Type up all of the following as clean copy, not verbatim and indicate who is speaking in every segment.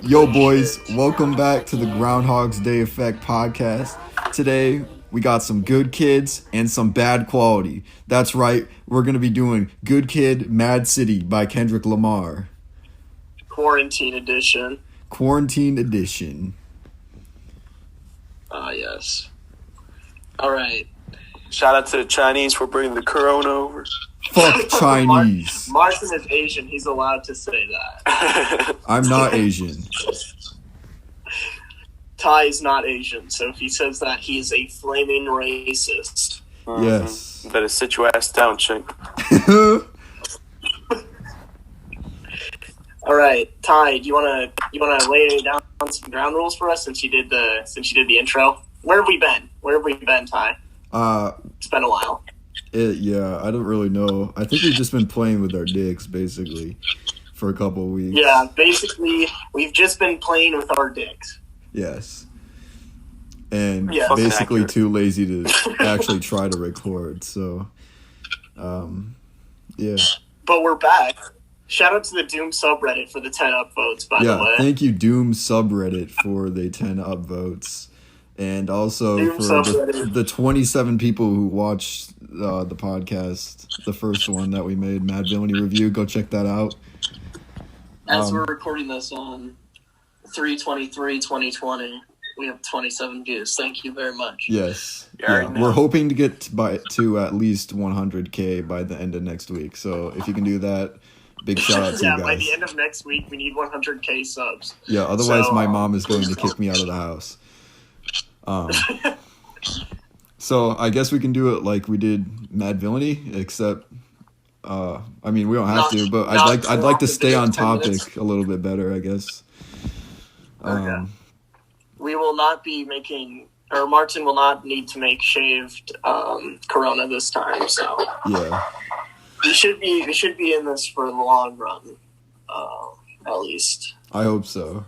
Speaker 1: Yo, boys, welcome back to the Groundhog's Day Effect podcast. Today, we got some good kids and some bad quality. That's right, we're going to be doing Good Kid, m.A.A.d City by Kendrick Lamar.
Speaker 2: Quarantine edition.
Speaker 1: Quarantine edition.
Speaker 2: Yes. All right.
Speaker 3: Shout out to the Chinese for bringing the corona over.
Speaker 1: Fuck Chinese.
Speaker 2: Martin is Asian. He's allowed to say that.
Speaker 1: I'm not Asian.
Speaker 2: Ty is not Asian, so if he says that, he is a flaming racist.
Speaker 3: Mm-hmm.
Speaker 1: Yes.
Speaker 3: Better sit your ass down, chick.
Speaker 2: All right, Ty, do you wanna lay down some ground rules for us since you did the intro? Where have we been, Ty? It's been a while.
Speaker 1: Yeah, I don't really know. I think we've just been playing with our dicks, basically, for a couple of weeks.
Speaker 2: Yeah, basically, we've just been playing with our dicks.
Speaker 1: Yes. And
Speaker 2: Yeah.
Speaker 1: basically too lazy to actually try to record, so, yeah.
Speaker 2: But we're back. Shout out to the Doom subreddit for the 10 upvotes, by the way.
Speaker 1: Yeah, thank you, Doom subreddit, for the 10 upvotes. And also
Speaker 2: Doom
Speaker 1: for the 27 people who watched the podcast, the first one that we made, m.A.A.d Villainy Review. Go check that out.
Speaker 2: As we're recording this on 3/23/2020, we have 27 views. Thank you very much.
Speaker 1: Yes. Yeah. We're hoping to get to at least 100K by the end of next week. So if you can do that, big shout out to you guys.
Speaker 2: Yeah, by the end of next week, we need 100K subs.
Speaker 1: Yeah, otherwise my mom is going to kick me out of the house. So I guess we can do it like we did m.A.A.d Villainy, except I mean, we don't have to, but I'd like to stay on topic a little bit better, I guess.
Speaker 2: Okay. We will not be making, or Martin will not need to make shaved Corona this time. So
Speaker 1: yeah,
Speaker 2: we should be in this for the long run, at least.
Speaker 1: I hope so.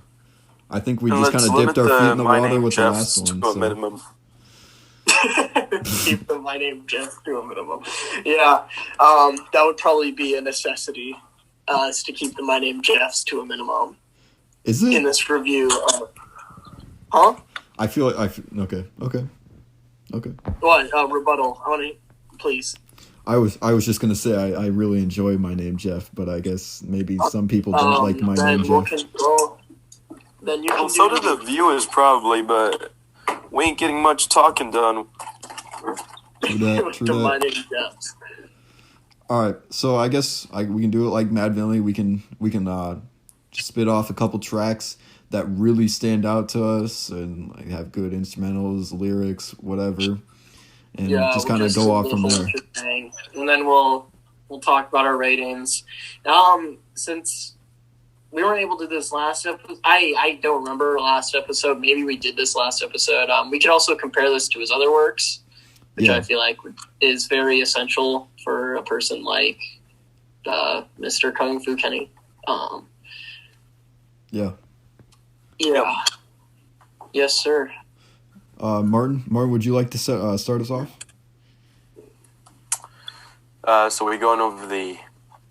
Speaker 1: I think we just kind of dipped our feet in the water with the last one.
Speaker 3: To a minimum.
Speaker 2: Keep the My Name Jeff to a minimum. Yeah, that would probably be a necessity, is to keep the My Name Jeffs to a minimum.
Speaker 1: Is it?
Speaker 2: In this review. Huh?
Speaker 1: I feel like okay.
Speaker 2: What? Rebuttal. I want to, please.
Speaker 1: I was just gonna say I really enjoy My Name Jeff, but I guess maybe some people don't like My Name Jeff.
Speaker 2: Then you can
Speaker 3: so do the viewers probably, but we ain't getting much talking done.
Speaker 1: True that.
Speaker 2: My Name Jeff.
Speaker 1: All right, so I guess we can do it like m.A.A.d Villainy. We can just spit off a couple tracks that really stand out to us and like have good instrumentals, lyrics, whatever, and just kind of go off from there.
Speaker 2: And then we'll talk about our ratings. Since we weren't able to do this last episode, I don't remember last episode. Maybe we did this last episode. We could also compare this to his other works, which I feel like is very essential for a person like Mr. Kung Fu Kenny.
Speaker 1: Yeah.
Speaker 2: Yes, sir.
Speaker 1: Martin, would you like to start us off?
Speaker 3: So we're going over the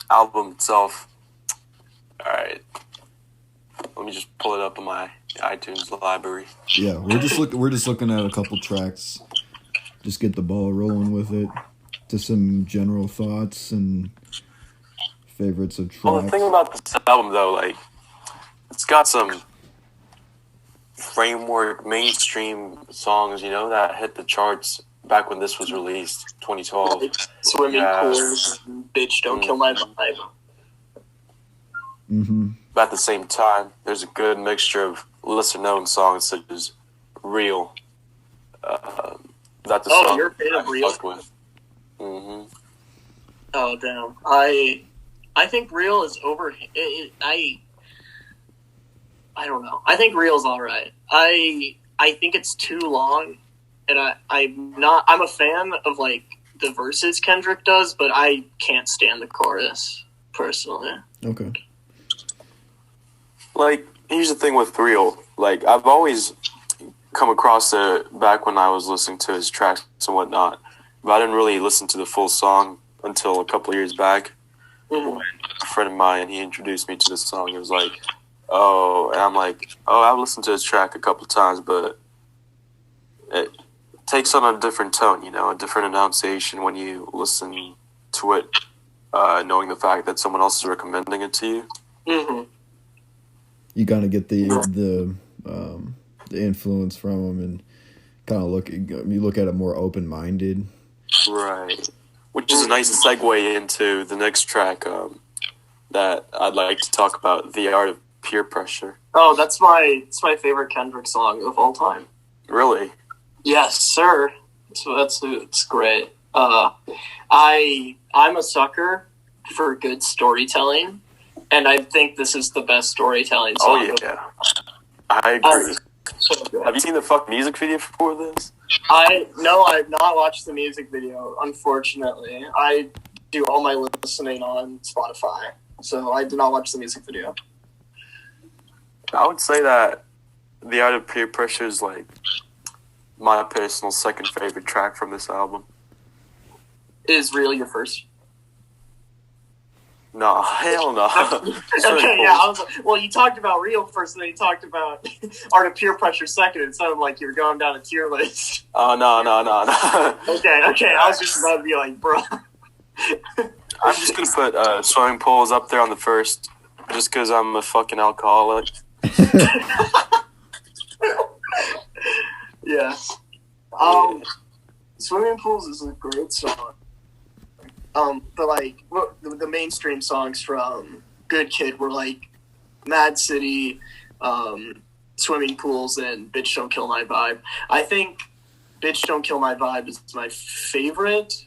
Speaker 3: album itself. All right. Let me just pull it up on my iTunes library.
Speaker 1: Yeah, we're just looking at a couple tracks. Just get the ball rolling with it. Just some general thoughts and favorites of tracks.
Speaker 3: Well, the thing about this album, though, like, it's got some framework, mainstream songs, that hit the charts back when this was released, 2012.
Speaker 2: Swimming pools, Bitch, Don't Kill My Vibe.
Speaker 1: Mm-hmm.
Speaker 3: But at the same time, there's a good mixture of lesser-known songs such as Real. That's a song
Speaker 2: you're a fan of Real?
Speaker 3: with. Mm-hmm.
Speaker 2: Oh, damn. I think Real is over... I don't know. I think Real's all right. I think it's too long, and I'm a fan of like the verses Kendrick does, but I can't stand the chorus personally.
Speaker 1: Okay.
Speaker 3: Like, here's the thing with Real. Like, I've always come across it back when I was listening to his tracks and whatnot, but I didn't really listen to the full song until a couple of years back.
Speaker 2: Mm-hmm.
Speaker 3: When a friend of mine. He introduced me to this song. It was like, oh, and I'm like, oh, I've listened to this track a couple of times, but it takes on a different tone, you know, a different enunciation when you listen to it, knowing the fact that someone else is recommending it to you.
Speaker 2: Mm-hmm.
Speaker 1: You kind of get the influence from them and kind of look at it more open-minded.
Speaker 3: Right. Which is a nice segue into the next track that I'd like to talk about, The Art of Peer Pressure.
Speaker 2: Oh, it's my favorite Kendrick song of all time.
Speaker 3: Really?
Speaker 2: Yes, sir. So it's great. I'm a sucker for good storytelling, and I think this is the best storytelling song.
Speaker 3: Oh, yeah. I agree. Have you seen the fucking music video for this?
Speaker 2: No, I've not watched the music video, unfortunately. I do all my listening on Spotify, so I did not watch the music video.
Speaker 3: I would say that The Art of Peer Pressure is like my personal second favorite track from this album.
Speaker 2: Is Real your first?
Speaker 3: No, hell no.
Speaker 2: Okay, yeah. I was like, well, you talked about Real first, and then you talked about Art of Peer Pressure second. It sounded like you were going down a tier list.
Speaker 3: Oh, no.
Speaker 2: Okay. I was just about to be like, bro.
Speaker 3: I'm just going to put Swimming Pools up there on the first, just because I'm a fucking alcoholic.
Speaker 2: Yeah. Swimming Pools is a great song. But like the mainstream songs from Good Kid were like Mad City, Swimming Pools, and Bitch Don't Kill My Vibe. I think Bitch Don't Kill My Vibe is my favorite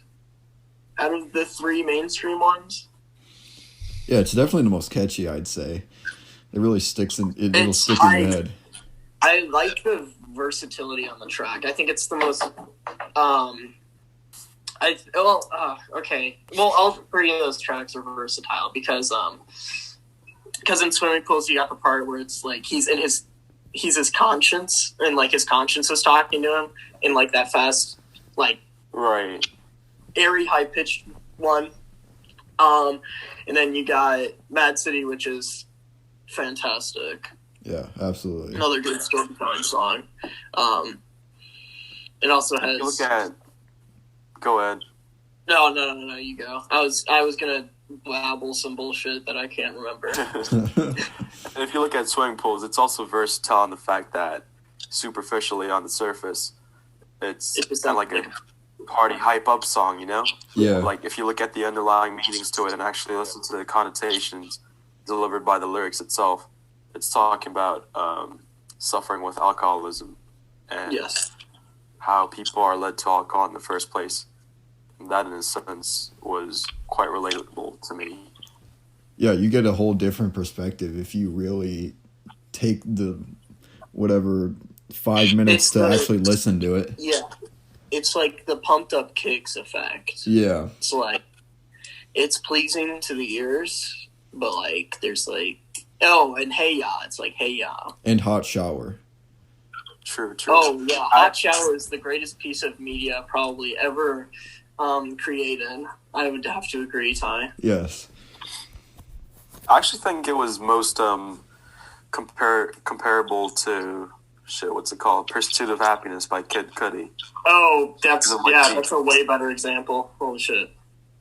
Speaker 2: out of the three mainstream ones.
Speaker 1: Yeah, it's definitely the most catchy, I'd say. It really sticks it'll stick in your head.
Speaker 2: I like the versatility on the track. I think it's the most okay. Well, all three of those tracks are versatile because in Swimming Pools you got the part where it's like he's his conscience, and like his conscience is talking to him in like that fast, like
Speaker 3: right,
Speaker 2: airy, high pitched one. And then you got Mad City, which is fantastic.
Speaker 1: Yeah, absolutely.
Speaker 2: Another good storytelling song. It also has.
Speaker 3: Go ahead.
Speaker 2: No, you go. I was gonna babble some bullshit that I can't remember.
Speaker 3: And if you look at Swimming Pools, it's also versatile in the fact that superficially on the surface, it's kind of like a party hype up song, you know?
Speaker 1: Yeah.
Speaker 3: Like if you look at the underlying meanings to it and actually listen to the connotations delivered by the lyrics itself, it's talking about suffering with alcoholism and how people are led to alcohol in the first place. And that, in a sense, was quite relatable to me.
Speaker 1: Yeah, you get a whole different perspective if you really take the 5 minutes to actually listen to it.
Speaker 2: Yeah. It's like the pumped up kicks effect.
Speaker 1: Yeah.
Speaker 2: It's like, it's pleasing to the ears, but like, there's like, oh, and Hey Ya. It's like, Hey Ya.
Speaker 1: And Hot Shower.
Speaker 3: True.
Speaker 2: Oh, yeah. Hot Shower is the greatest piece of media probably ever created. I would have to agree, Ty.
Speaker 1: Yes.
Speaker 3: I actually think it was most comparable to what's it called? Pursuit of Happiness by Kid Cudi.
Speaker 2: Oh, that's a way better example. Holy shit.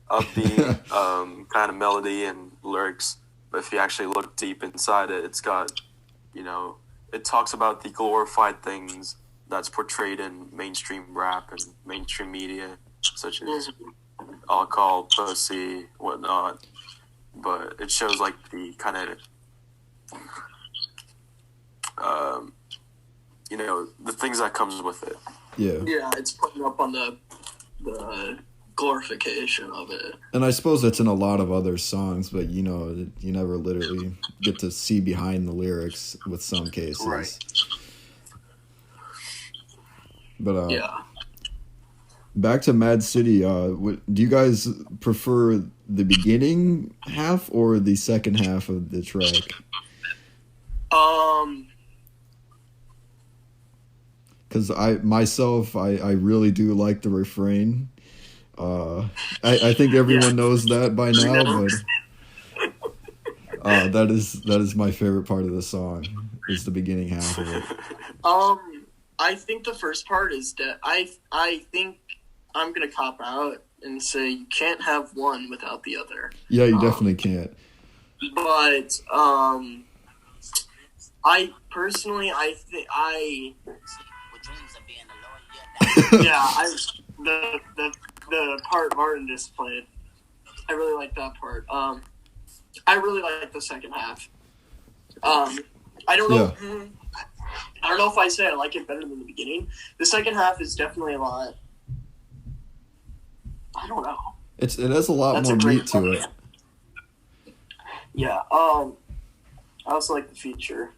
Speaker 3: Upbeat kind of melody and lyrics, but if you actually look deep inside it, it's got, it talks about the glorified things that's portrayed in mainstream rap and mainstream media, such as alcohol, pussy, whatnot. But it shows like the kind of, the things that comes with it.
Speaker 1: Yeah.
Speaker 2: Yeah, it's putting up on the glorification of it.
Speaker 1: And I suppose that's in a lot of other songs, but you never literally get to see behind the lyrics with some cases.
Speaker 3: Right.
Speaker 1: But back to Mad City, do you guys prefer the beginning half or the second half of the track? Because I really do like the refrain. I think everyone knows that by now, but That is my favorite part of the song. Is the beginning half of it.
Speaker 2: I think the first part is that I think I'm gonna cop out and say you can't have one without the other.
Speaker 1: Yeah, you definitely can't.
Speaker 2: But I personally, the part Martin just played, I really like that part. I really like the second half. I don't know.
Speaker 1: Yeah.
Speaker 2: I don't know if I say I like it better than the beginning. The second half is definitely a lot. I don't know.
Speaker 1: It has a lot more meat to it.
Speaker 2: Yeah. I also like the feature.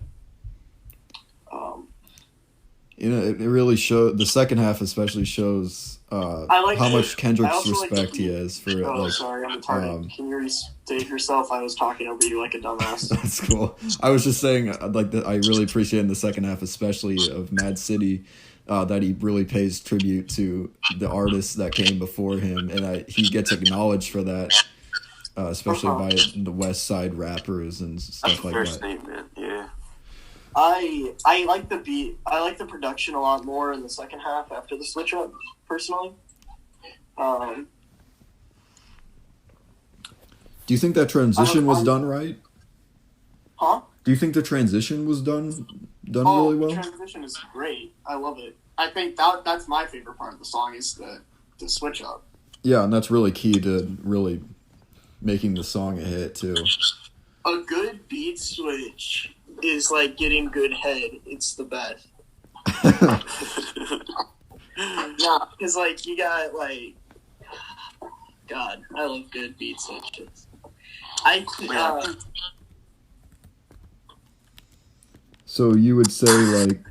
Speaker 1: It really shows. The second half especially shows how much Kendrick's respect he has for it.
Speaker 2: Oh, sorry, I'm retarded. Can you restate yourself? I was talking over you like a dumbass.
Speaker 1: That's cool. I was just saying, I really appreciate in the second half, especially of m.A.A.d, that he really pays tribute to the artists that came before him, and he gets acknowledged for that, especially by the West Side rappers and stuff like that.
Speaker 3: Statement, yeah.
Speaker 2: I like the beat. I like the production a lot more in the second half after the switch up, personally.
Speaker 1: Do you think that transition was done right?
Speaker 2: Huh?
Speaker 1: Do you think the transition was done really well?
Speaker 2: The transition is great. I love it. I think that's my favorite part of the song is the switch up.
Speaker 1: Yeah, and that's really key to really making the song a hit too.
Speaker 2: A good beat switch is like getting good head. It's the best. Yeah, because like you got like, God, I love good beat switches.
Speaker 1: So you would say like,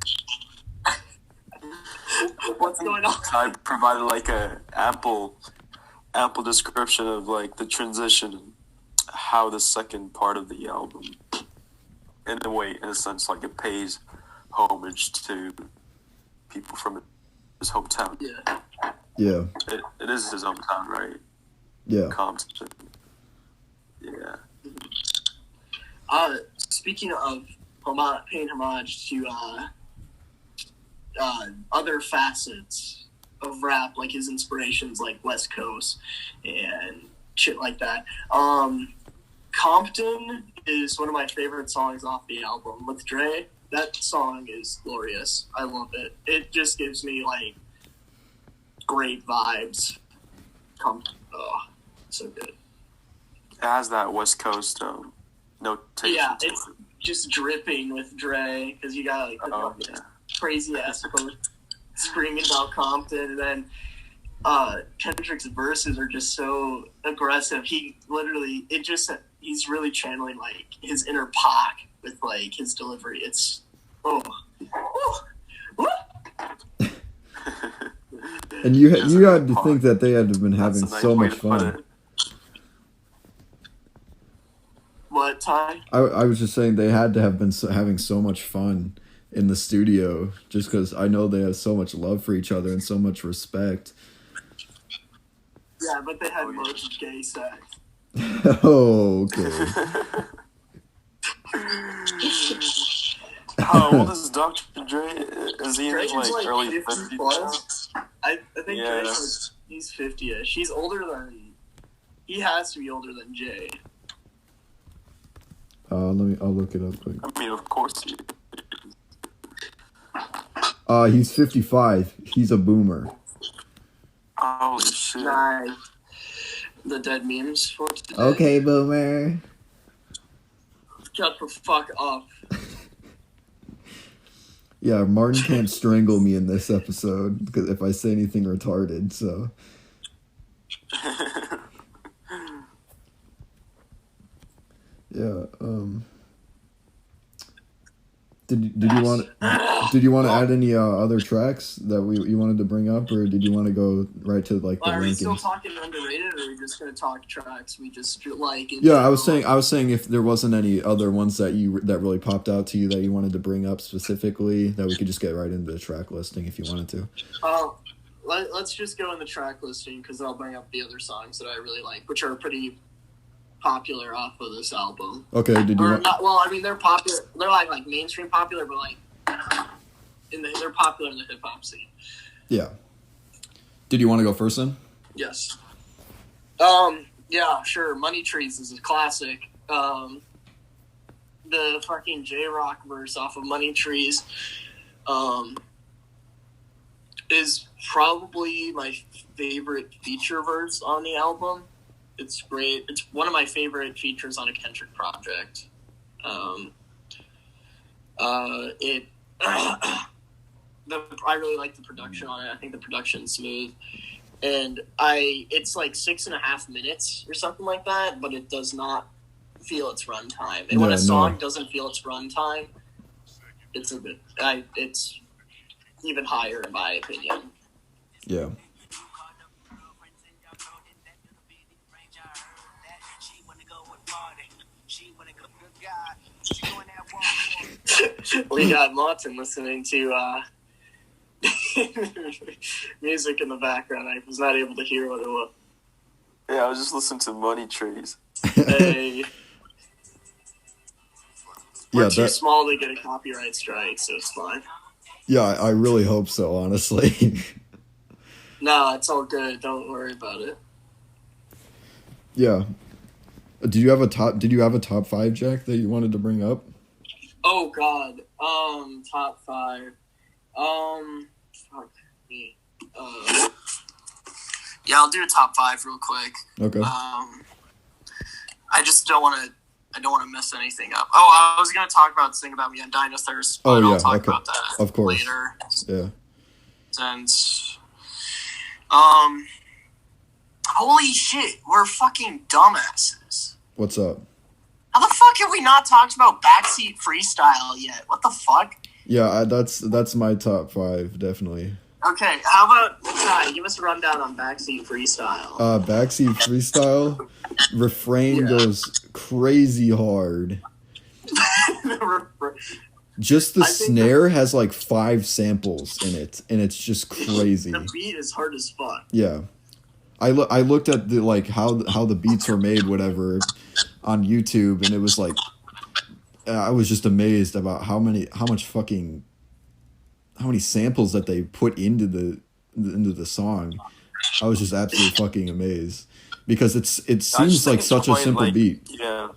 Speaker 2: what's going on?
Speaker 3: I provided like a ample description of like the transition and how the second part of the album, in a sense, like it pays homage to people from his hometown.
Speaker 2: Yeah.
Speaker 1: Yeah.
Speaker 3: It is his hometown, right?
Speaker 1: Yeah.
Speaker 3: Compton. Yeah.
Speaker 2: Speaking of paying homage to other facets of rap, like his inspirations, like West Coast and shit like that. Compton is one of my favorite songs off the album with Dre. That song is glorious. I love it. It just gives me like great vibes. Compton, so good.
Speaker 3: It has that West Coast notation.
Speaker 2: Yeah, it's just dripping with Dre because you got like crazy ass quote screaming about Compton, and then Kendrick's verses are just so aggressive. He literally, he's really channeling like his inner Pac with like his delivery. It's
Speaker 1: And you had to think that they had to have been having so much fun.
Speaker 2: What, Ty?
Speaker 1: I was just saying they had to have been having so much fun in the studio, just because I know they have so much love for each other and so much respect.
Speaker 2: Yeah, but they had loads of gay sex.
Speaker 1: Oh, okay.
Speaker 3: How old is Dr. Dre? Is he in
Speaker 2: Dre's
Speaker 3: like early 50s?
Speaker 2: Plus. I think he's 50-ish. He has to be older than Jay.
Speaker 1: I'll look it up quick.
Speaker 3: I mean, of course he is.
Speaker 1: He's 55. He's a boomer.
Speaker 3: Holy shit.
Speaker 2: Nice. The dead memes for today.
Speaker 1: Okay, boomer.
Speaker 2: Shut the fuck up.
Speaker 1: Yeah, Martin can't strangle me in this episode because if I say anything retarded, so. Yeah. Did you want to add any other tracks that you wanted to bring up, or did you want to go right to like the rankings?
Speaker 2: Are we still talking underrated, or are we just gonna talk tracks we just like?
Speaker 1: Yeah, I was saying if there wasn't any other ones that really popped out to you that you wanted to bring up specifically, that we could just get right into the track listing if you wanted to.
Speaker 2: Let's just go in the track listing because I'll bring up the other songs that I really like, which are pretty popular off of this album.
Speaker 1: Okay, did you?
Speaker 2: Not, well, I mean, they're popular. They're like mainstream popular, but like they're popular in the hip hop scene.
Speaker 1: Yeah. Did you want to go first then?
Speaker 2: Yes. Yeah, sure. Money Trees is a classic. The fucking J-Rock verse off of Money Trees, is probably my favorite feature verse on the album. It's great. It's one of my favorite features on a Kendrick project. I really like the production on it. I think the production's smooth. And it's like 6.5 minutes or something like that, but it does not feel its runtime. And when a song doesn't feel its runtime, it's it's even higher in my opinion.
Speaker 1: Yeah.
Speaker 2: We got Martin listening to music in the background. I was not able to hear what it was.
Speaker 3: Yeah, I was just listening to Money Trees.
Speaker 2: Hey. We're
Speaker 1: Yeah,
Speaker 2: too small to get a copyright strike, so it's fine.
Speaker 1: Yeah, I really hope so, honestly.
Speaker 2: No, it's all good. Don't worry about it.
Speaker 1: Yeah. Did you have a top 5, Jack, that you wanted to bring up?
Speaker 2: Oh God. Top 5. Fuck me. Yeah, I'll do a top 5 real quick.
Speaker 1: Okay.
Speaker 2: I just don't want to mess anything up. Oh, I was gonna talk about Sing About Me and Dying of Thirst, but I'll talk about that
Speaker 1: of course.
Speaker 2: later.
Speaker 1: Yeah.
Speaker 2: Since, holy shit, we're fucking dumbasses.
Speaker 1: What's up?
Speaker 2: How the fuck have we not talked about Backseat Freestyle yet? What the fuck?
Speaker 1: Yeah, that's my top 5, definitely.
Speaker 2: Okay, how about Kai? Give us a rundown on Backseat Freestyle.
Speaker 1: Backseat Freestyle, refrain goes crazy hard. Just the snare has like 5 samples in it, and it's just crazy.
Speaker 2: The beat is hard as fuck.
Speaker 1: Yeah, I looked at the like how the beats were made, whatever, on YouTube, and it was like I was just amazed about how many samples that they put into the song. I was just absolutely fucking amazed because it seems like such a simple beat.
Speaker 3: Yeah.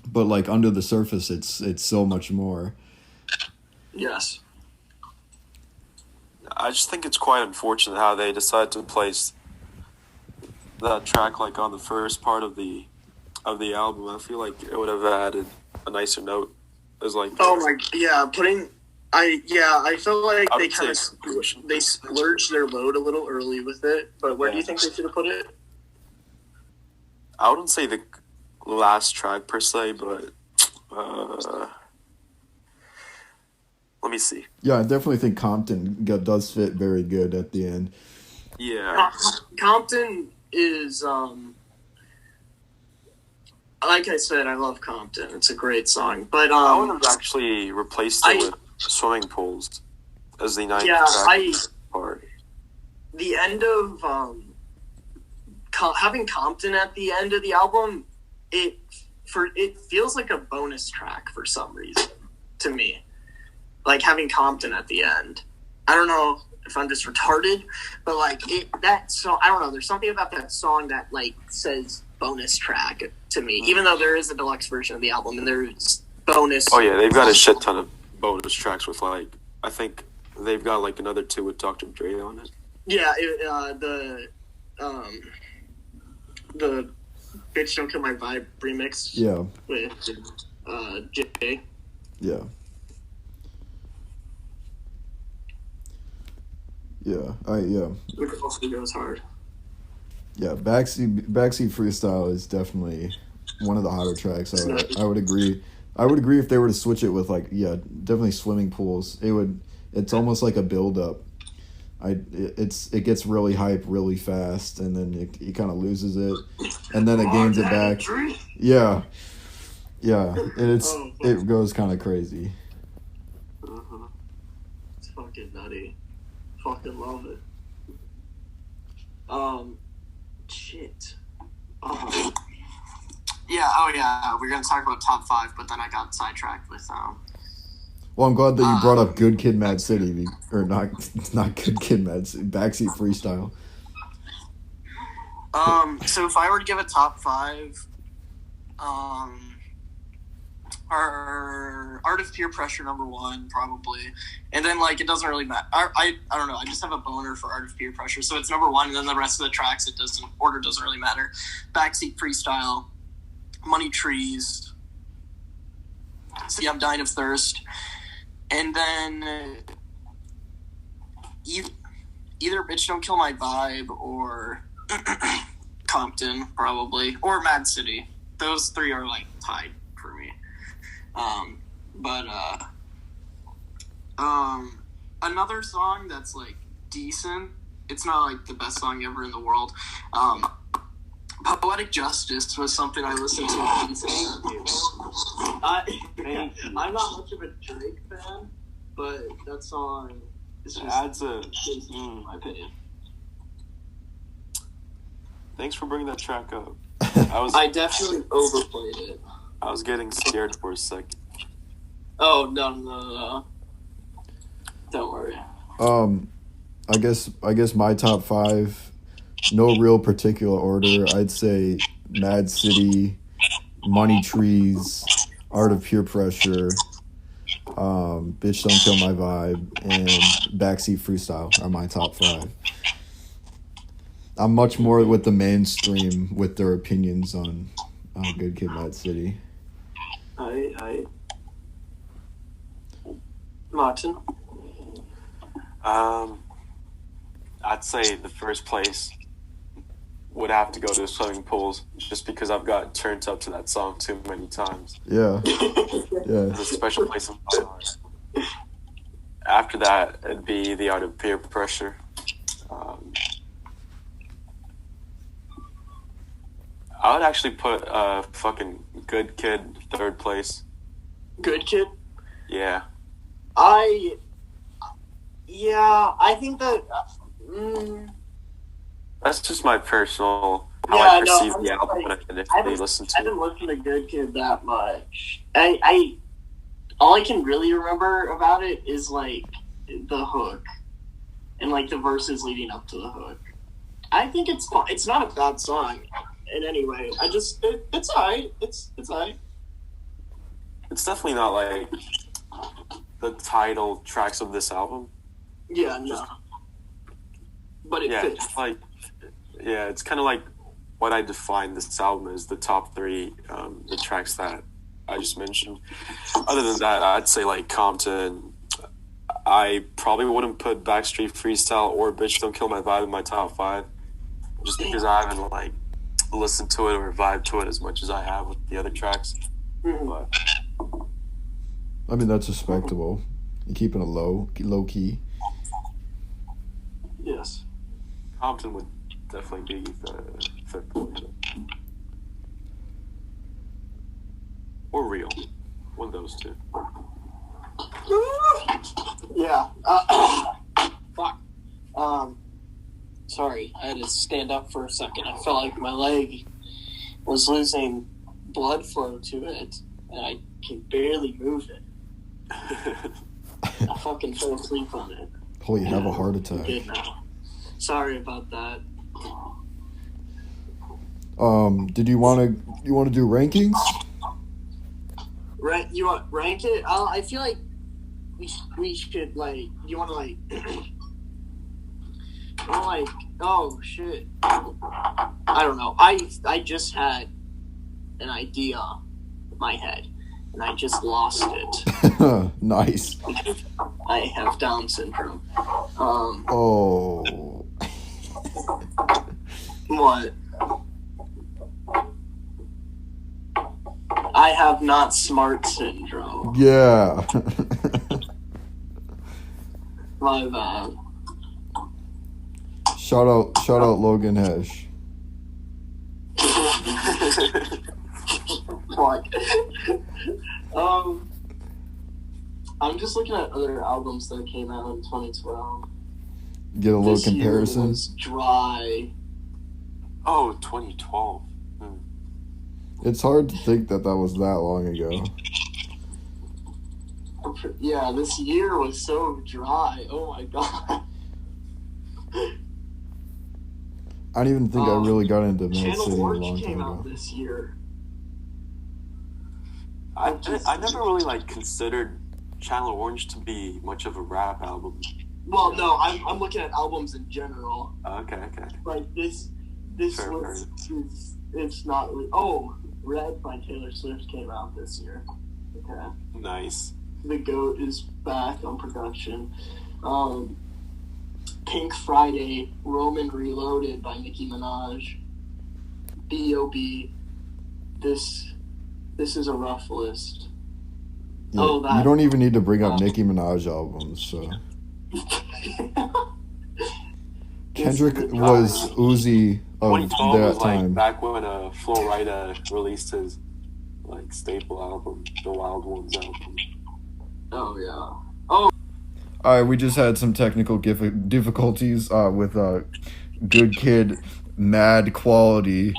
Speaker 1: But like under the surface, it's so much more.
Speaker 2: Yes.
Speaker 3: I just think it's quite unfortunate how they decided to place that track like on the first part of the album. I feel like it would have added a nicer note. As like I feel like they kind of they splurged their load a little early with it. But where do you think they should have put it? I wouldn't say the last track per se, but let me see.
Speaker 1: Yeah, I definitely think Compton does fit very good at the end.
Speaker 3: Yeah,
Speaker 2: Compton is like I said, I love Compton. It's a great song, but
Speaker 3: I would have actually replaced it with Swimming Pools as the ninth track part.
Speaker 2: The end of having Compton at the end of the album, it feels like a bonus track for some reason to me. Like having Compton at the end. I don't know if I'm just retarded, but like that song, I don't know. There's something about that song that like says bonus track to me, even though there is a deluxe version of the album and there's bonus.
Speaker 3: Oh yeah, they've got a shit ton of bonus tracks with like I think they've got like another 2 with Dr. Dre on it.
Speaker 2: Yeah, the Bitch Don't Kill My Vibe remix.
Speaker 1: Yeah.
Speaker 2: With Jay.
Speaker 1: Yeah. Yeah.
Speaker 2: Which also goes hard.
Speaker 1: Yeah, Backseat Freestyle is definitely one of the hotter tracks. I would agree. I would agree if they were to switch it with like definitely Swimming Pools. It's almost like a build up. It gets really hype really fast, and then it kind of loses it, and then it gains it back. Yeah, and it goes kind of crazy.
Speaker 2: It's fucking nutty. Fucking love it. Shit. yeah. We're gonna talk about top 5, but then I got sidetracked with
Speaker 1: Well, I'm glad that you brought up Good Kid, M.A.A.d City, or not Good Kid, M.A.A.d City, Backseat Freestyle.
Speaker 2: So if I were to give a top 5, our Art of Peer Pressure number 1 probably, and then like it doesn't really matter. I don't know. I just have a boner for Art of Peer Pressure, so it's number 1, and then the rest of the tracks order doesn't really matter. Backseat Freestyle, Money Trees. See, I'm Dying of Thirst, and then either Bitch Don't Kill My Vibe or Compton probably, or Mad City. Those 3 are like tied for me. Another song that's like decent. It's not like the best song ever in the world. Poetic Justice was something I listened to. I'm not much of a Drake fan, but that song is just
Speaker 3: adds
Speaker 2: in my opinion.
Speaker 3: Thanks for bringing that track up.
Speaker 2: I definitely overplayed it.
Speaker 3: I was getting scared for a second.
Speaker 2: Oh no. Don't worry.
Speaker 1: I guess my top 5, no real particular order. I'd say M.A.A.d City, Money Trees, Art of Peer Pressure, Bitch Don't Kill My Vibe, and Backseat Freestyle are my top 5. I'm much more with the mainstream with their opinions on Good Kid, M.A.A.d City.
Speaker 2: Martin?
Speaker 3: I'd say the first place would have to go to Swimming Pools, just because I've got turned up to that song too many times.
Speaker 1: Yeah.
Speaker 3: It's a special place in my heart. After that, it'd be The Art of Peer Pressure. I would actually put fucking Good Kid 3rd place.
Speaker 2: Good Kid?
Speaker 3: Yeah.
Speaker 2: I think that...
Speaker 3: That's just my personal... how I perceive the album when I initially listen to it.
Speaker 2: I haven't listened to Good Kid that much. All I can really remember about it is, like, the hook. And, like, the verses leading up to the hook. I think it's fun. It's not a bad song in any way. It's alright. It's alright.
Speaker 3: It's definitely not, like, the title tracks of this album.
Speaker 2: Yeah, no. But it fits.
Speaker 3: It's kind of like what I define this album as, the top 3, the tracks that I just mentioned. Other than that, I'd say like Compton. I probably wouldn't put Backstreet Freestyle or Bitch Don't Kill My Vibe in my top 5, just because I haven't like listened to it or vibed to it as much as I have with the other tracks. But
Speaker 1: I mean, that's respectable. You're keeping it low key.
Speaker 2: Yes.
Speaker 3: Compton would definitely be the 5th place. Or Real. One of those 2.
Speaker 2: Yeah. Fuck. Sorry, I had to stand up for a second. I felt like my leg was losing blood flow to it, and I can barely move it. I fucking fell asleep on it.
Speaker 1: Oh, you have a heart attack.
Speaker 2: I'm good now. Sorry about that.
Speaker 1: Did you want to do rankings?
Speaker 2: You want rank it? I feel like we should like. You want to like? Oh shit. I don't know. I just had an idea in my head, and I just lost it.
Speaker 1: Nice.
Speaker 2: I have Down syndrome.
Speaker 1: Oh.
Speaker 2: What? I have not smart syndrome.
Speaker 1: Yeah.
Speaker 2: My bad.
Speaker 1: Shout out Logan Hesh.
Speaker 2: Fuck. I'm just looking at other albums that came out in 2012.
Speaker 1: Get a little
Speaker 2: This year
Speaker 1: comparison.
Speaker 2: was dry.
Speaker 3: Oh, 2012.
Speaker 1: It's hard to think that was that long ago.
Speaker 2: Yeah, this year was so dry. Oh my god.
Speaker 1: I don't even think I really got into M.A.A.d
Speaker 2: Channel
Speaker 1: City a
Speaker 2: Orange
Speaker 1: long
Speaker 2: came
Speaker 1: time
Speaker 2: out
Speaker 1: ago.
Speaker 2: this year.
Speaker 3: I never really like considered Channel Orange to be much of a rap album.
Speaker 2: Well, no, I'm looking at albums in general.
Speaker 3: Okay.
Speaker 2: Like this
Speaker 3: Fair.
Speaker 2: list is it's not. Oh, Red by Taylor Swift came out this year. Okay.
Speaker 3: Nice.
Speaker 2: The GOAT is back on production. Pink Friday, Roman Reloaded by Nicki Minaj. B.O.B. This is a rough list.
Speaker 1: Yeah, you don't even need to bring up Nicki Minaj albums. So Kendrick was Uzi of
Speaker 3: 2012
Speaker 1: that
Speaker 3: was
Speaker 1: time.
Speaker 3: back when Flo Rida released his staple album, the Wild Ones album.
Speaker 2: Oh yeah.
Speaker 1: All right, we just had some technical difficulties with Good Kid, M.A.A.d quality.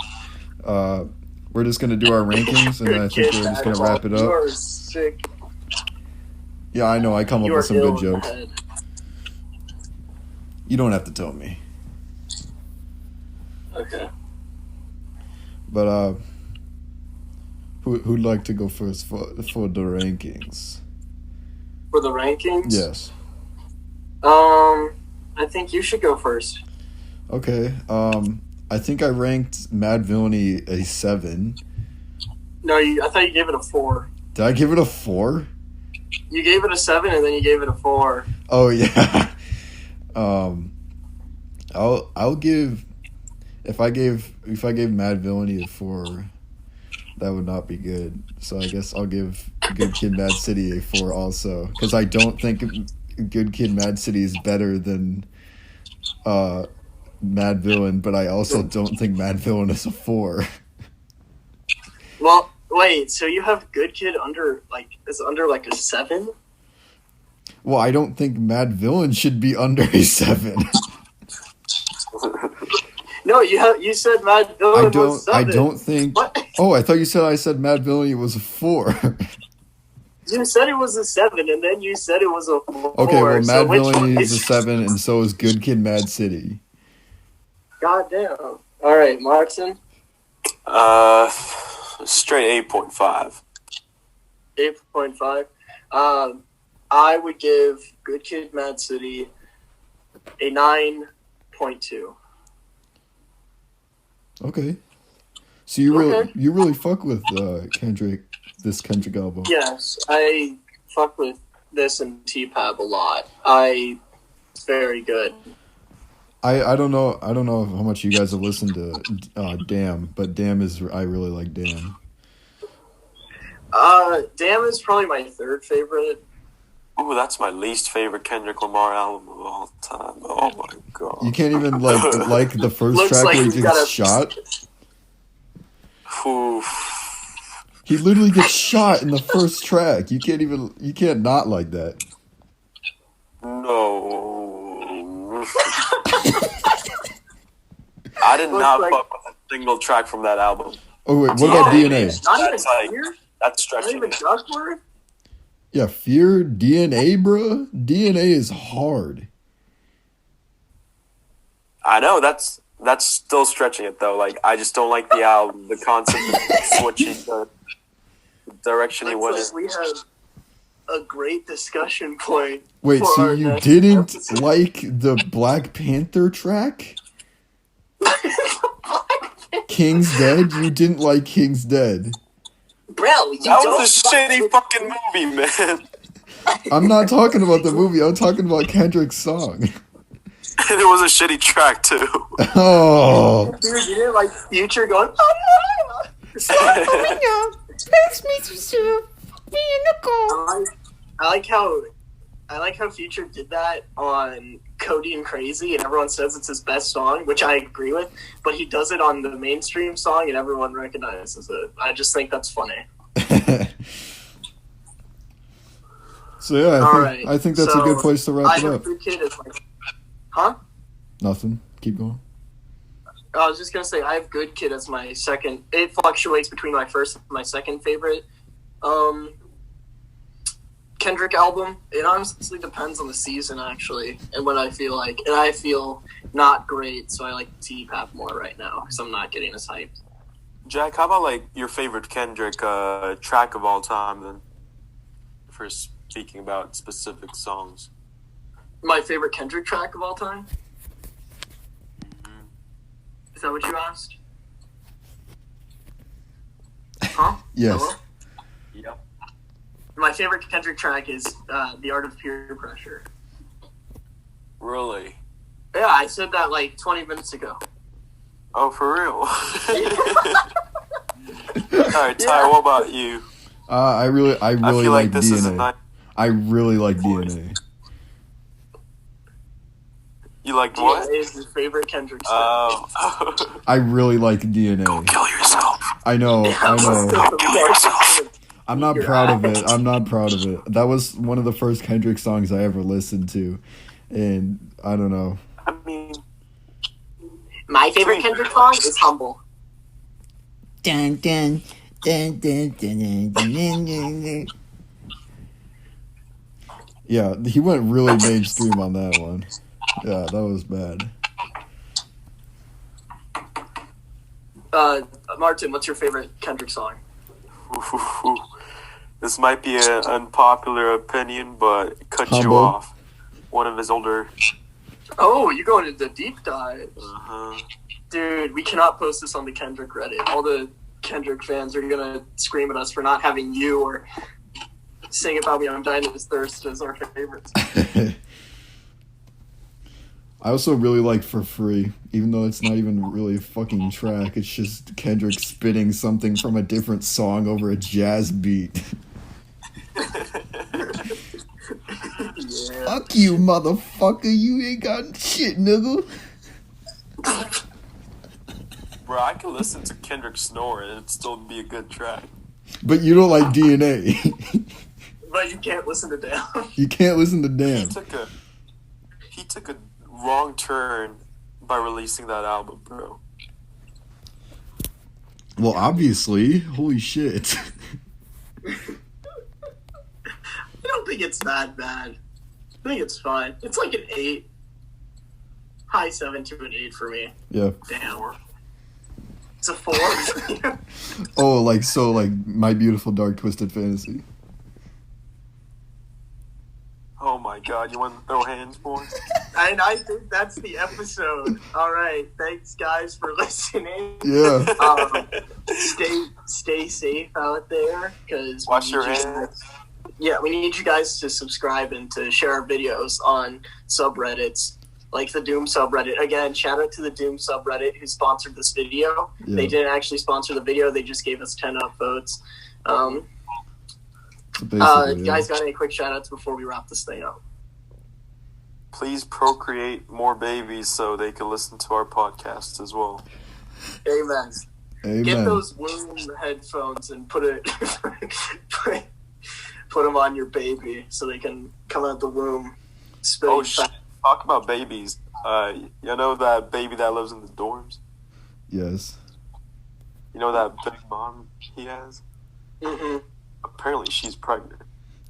Speaker 1: We're just gonna do our rankings, and I think we're just gonna wrap it up.
Speaker 2: You are sick.
Speaker 1: Yeah, I know. I come up with some good jokes.
Speaker 2: Head.
Speaker 1: You don't have to tell me.
Speaker 2: Okay.
Speaker 1: But who'd like to go first for the rankings?
Speaker 2: For the rankings?
Speaker 1: Yes.
Speaker 2: I think you should go first.
Speaker 1: Okay. I think I ranked M.A.A.d Villainy a 7.
Speaker 2: No, I thought you gave it a 4.
Speaker 1: Did I give it a 4?
Speaker 2: You gave it a 7 and then you gave it a 4.
Speaker 1: Oh yeah. I'll give if I gave M.A.A.d Villainy a 4, that would not be good. So I guess I'll give Good Kid, M.A.A.d City a 4 also, because I don't think Good Kid, M.A.A.d City is better than M.A.A.d Villain, but I also don't think M.A.A.d Villain is a 4.
Speaker 2: Well, wait, so you have Good Kid under a 7?
Speaker 1: Well, I don't think M.A.A.d Villain should be under a 7.
Speaker 2: No, you said M.A.A.d Villain was 7.
Speaker 1: I don't think.
Speaker 2: What?
Speaker 1: Oh, I thought I said M.A.A.d Villainy was a 4.
Speaker 2: You said it was a 7, and then you said it was a 4.
Speaker 1: Okay, well, M.A.A.d
Speaker 2: so
Speaker 1: Villainy is a 7, and so is Good Kid, M.A.A.d City.
Speaker 2: God damn. All right, Martin.
Speaker 3: Straight 8.5.
Speaker 2: 8.5. I would give Good Kid, M.A.A.d City a 9.2.
Speaker 1: Okay. So you really fuck with this Kendrick album.
Speaker 2: Yes, I fuck with this and T-Pab a lot. It's very good.
Speaker 1: I don't know how much you guys have listened to Damn, but Damn I really like Damn.
Speaker 2: Damn is probably my third favorite.
Speaker 3: Oh, that's my least favorite Kendrick Lamar album of all time. Oh my god!
Speaker 1: You can't even like the first track
Speaker 2: like
Speaker 1: where he gets shot.
Speaker 3: Oof.
Speaker 1: He literally gets shot in the first track. You can't not like that.
Speaker 3: No. I did not fuck with a single track from that album.
Speaker 1: Oh wait, what about DNA?
Speaker 3: That's stretching.
Speaker 2: Not even Duckworth?
Speaker 1: Yeah, Fear, DNA, bro. DNA is hard.
Speaker 3: I know that's still stretching it though. Like I just don't like the album, the concept of switching the direction he went in.
Speaker 2: We have a great discussion point.
Speaker 1: Wait, so you didn't like the Black Panther track? King's Dead? You didn't like King's Dead?
Speaker 2: Bro,
Speaker 3: that was a shitty fucking movie, man.
Speaker 1: I'm not talking about the movie. I'm talking about Kendrick's song.
Speaker 3: And it was a shitty track too.
Speaker 1: Oh.
Speaker 2: Dude, you didn't like Future going, I like how Future did that on Cody and Crazy, and everyone says it's his best song, which I agree with, but he does it on the mainstream song, and everyone recognizes it. I just think that's funny.
Speaker 1: So yeah, I think that's a good place to wrap it up.
Speaker 2: Good Kid is like, huh?
Speaker 1: Nothing. Keep going.
Speaker 2: I was just gonna say I have Good Kid as my second. It fluctuates between my first and my second favorite Kendrick album. It honestly depends on the season, actually, and when I feel like. And I feel not great, so I like T-Pap more right now because I'm not getting as hyped.
Speaker 3: Jack, how about like your favorite Kendrick track of all time then? For speaking about specific songs.
Speaker 2: My favorite Kendrick track of all time? Is that what you asked? Huh?
Speaker 1: Yes.
Speaker 2: Hello?
Speaker 3: Yep.
Speaker 2: My favorite Kendrick track is The Art of Peer Pressure.
Speaker 3: Really?
Speaker 2: Yeah, I said that like 20 minutes ago.
Speaker 3: Oh, for real? Alright, Ty, what about you?
Speaker 1: I really
Speaker 3: I feel
Speaker 1: like
Speaker 3: this is a
Speaker 1: DNA.
Speaker 3: nice
Speaker 1: I really like
Speaker 3: voice.
Speaker 1: DNA.
Speaker 3: You like what?
Speaker 2: DNA is your favorite Kendrick song.
Speaker 3: Oh.
Speaker 1: I really like DNA.
Speaker 3: Kill yourself.
Speaker 1: I know. I know.
Speaker 3: Kill yourself.
Speaker 1: I'm not proud of it. I'm not proud of it. That was one of the first Kendrick songs I ever listened to, and I don't know.
Speaker 3: I mean,
Speaker 2: My favorite Kendrick song is Humble.
Speaker 1: Dun, dun, dun, dun, dun, dun, dun, dun, dun. Yeah, he went really mainstream on that one. Yeah, that was bad.
Speaker 2: Martin, what's your favorite Kendrick song?
Speaker 3: this might be an unpopular opinion, but Cut You
Speaker 1: Humble.
Speaker 3: Off. One of his older.
Speaker 2: Oh, you're going into the deep dive.
Speaker 3: Uh-huh.
Speaker 2: Dude, we cannot post this on the Kendrick Reddit. All the Kendrick fans are going to scream at us for not having you or Sing About Me, I'm Dying of His Thirst as our favorites.
Speaker 1: I also really like For Free, even though it's not even really a fucking track. It's just Kendrick spitting something from a different song over a jazz beat.
Speaker 2: Yeah.
Speaker 1: Fuck you, motherfucker. You ain't got shit, nigga.
Speaker 3: Bro, I can listen to Kendrick snore and it'd still be a good track.
Speaker 1: But you don't like DNA.
Speaker 2: But you can't listen to Damn.
Speaker 1: You can't listen to Damn.
Speaker 3: He took a wrong turn by releasing that album, bro.
Speaker 1: Well, obviously. Holy shit.
Speaker 2: I don't think it's that bad. I think it's fine. It's like an 8. High 7 to an 8 for me.
Speaker 1: Yeah.
Speaker 2: Damn. It's a 4.
Speaker 1: Oh, like My Beautiful Dark Twisted Fantasy.
Speaker 3: Oh my god, you want to throw hands, boys?
Speaker 2: And I think that's the episode. All right. Thanks, guys, for listening.
Speaker 1: Yeah.
Speaker 2: Stay safe out there. Cause
Speaker 3: Wash your hands.
Speaker 2: Yeah, we need you guys to subscribe and to share our videos on subreddits, like the Doom subreddit. Again, shout out to the Doom subreddit who sponsored this video.
Speaker 1: Yeah.
Speaker 2: They didn't actually sponsor the video. They just gave us 10 upvotes.
Speaker 1: Basically,
Speaker 2: Guys, got any quick shout outs before we wrap this thing up?
Speaker 3: Please procreate more babies so they can listen to our podcast as well.
Speaker 2: Amen.
Speaker 1: Amen.
Speaker 2: Get those womb headphones and put them on your baby so they can come out the womb.
Speaker 3: Oh shit! Talk about babies. You know that baby that lives in the dorms?
Speaker 1: Yes.
Speaker 3: You know that big mom he has?
Speaker 2: Mm-hmm.
Speaker 3: Apparently she's pregnant.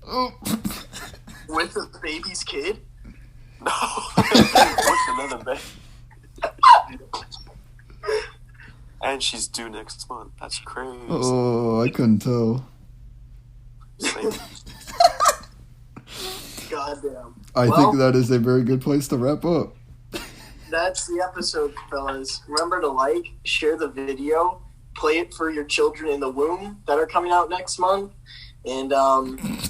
Speaker 1: Oh.
Speaker 2: With the baby's kid?
Speaker 3: No. With another baby. And she's due next month. That's crazy.
Speaker 1: Oh, I couldn't tell.
Speaker 2: Goddamn.
Speaker 1: I think that is a very good place to wrap up.
Speaker 2: That's the episode, fellas. Remember to like, share the video, play it for your children in the womb that are coming out next month, and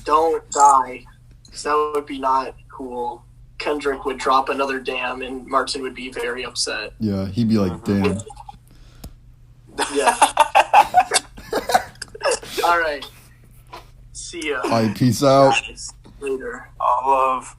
Speaker 2: don't die. 'Cause that would be not cool. Kendrick would drop another Damn, and Martin would be very upset.
Speaker 1: Yeah, he'd be like, damn.
Speaker 2: Yeah. All right. See ya.
Speaker 1: All right, peace out.
Speaker 2: Later.
Speaker 3: All love.